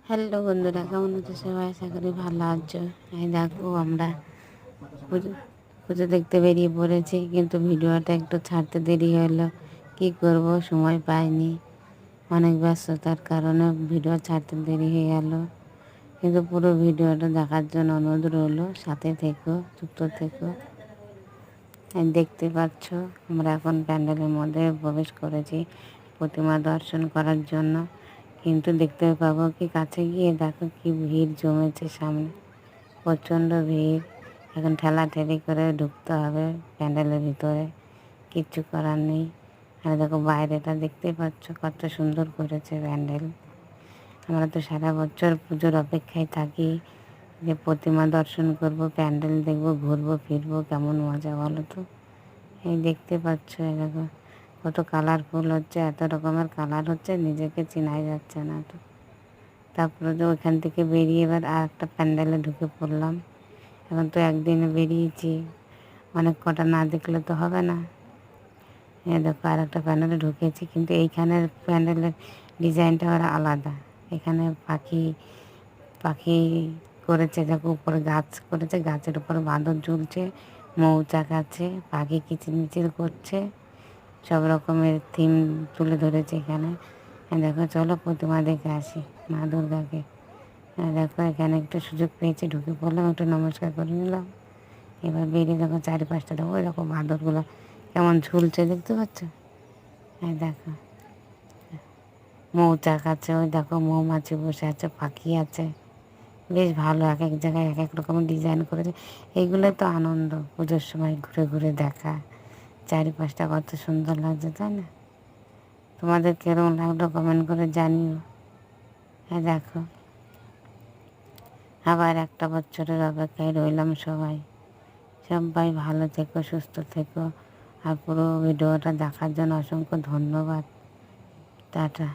Hello বন্ধুরা, কেমন আছো সবাই? আশা করি ভালো আছো। এই দেখো আমরা পুজো পুজো দেখতে বেরিয়ে পড়েছি, কিন্তু ভিডিওটা একটু ছাড়তে দেরি হলো। কি করব, সময় পাইনি, অনেক ব্যস্ততার কারণে ভিডিও ছাড়তে দেরি হয়ে গেল। কিন্তু পুরো ভিডিওটা দেখার জন্য অনুরোধ রইলো, সাথে থেকো, যুক্ত থেকো। দেখতে পাচ্ছ আমরা এখন প্যান্ডেলের মধ্যে প্রবেশ করেছি প্রতিমা দর্শন করার জন্য। কিন্তু দেখতে পাবো কি কাছে গিয়ে দেখো কি ভিড় জমেছে সামনে, প্রচণ্ড ভিড়। এখন ঠেলাঠেলি করে ঢুকতে হবে প্যান্ডেলের ভিতরে, কিচ্ছু করার নেই। আর দেখো বাইরেটা দেখতে পাচ্ছ কত সুন্দর করেছে প্যান্ডেল। আমরা তো সারা বছর পুজোর অপেক্ষায় থাকি যে প্রতিমা দর্শন করব, প্যান্ডেল দেখবো, ঘুরবো ফিরবো, কেমন মজা বলো তো। এই দেখতে পাচ্ছ এরকম কত কালারফুল হচ্ছে, এত রকমের কালার হচ্ছে, নিজেকে চেনাই যাচ্ছে না তো। তারপরে তো ওইখান থেকে বেরিয়ে এবার আর একটা প্যান্ডেলে ঢুকে পড়লাম। এখন তো একদিনে বেরিয়েছি, অনেক কটা না দেখলে তো হবে না। দেখো আর একটা প্যান্ডেলে ঢুকেছি, কিন্তু এইখানের প্যান্ডেলের ডিজাইনটা ওরা আলাদা। এখানে পাখি পাখি করেছে, দেখো উপরে গাছ করেছে, গাছের উপরে বাঁদর ঝুলছে, মৌচাক আছে, পাখি কিচিরমিচির করছে, সব রকমের থিম তুলে ধরেছে এখানে। দেখো চলো প্রতিমা দেখে আসি মা দুর্গাকে। দেখো এখানে একটু সুযোগ পেয়েছি, ঢুকে পড়লাম, একটু নমস্কার করে নিলাম। এবার বেরিয়ে দেখো চারিপাশটা দেখো, ওই দেখো বাঁদরগুলো কেমন ঝুলছে, দেখতে পাচ্ছ? হ্যাঁ দেখো মৌচাক আছে, ওই দেখো মৌমাছি বসে আছে, পাখি আছে, বেশ ভালো। এক এক জায়গায় এক এক রকমের ডিজাইন করেছে। এইগুলো তো আনন্দ, পুজোর সময় ঘুরে ঘুরে দেখা, চারিপাশটা কত সুন্দর লাগছে, তাই না? তোমাদের কেরম লাগলো কমেন্ট করে জানিও। হ্যাঁ দেখো আবার একটা বছরের অপেক্ষায় রইলাম সবাই। সবাই ভালো থেকো, সুস্থ থেকো। আর পুরো ভিডিওটা দেখার জন্য অসংখ্য ধন্যবাদ। টাটা।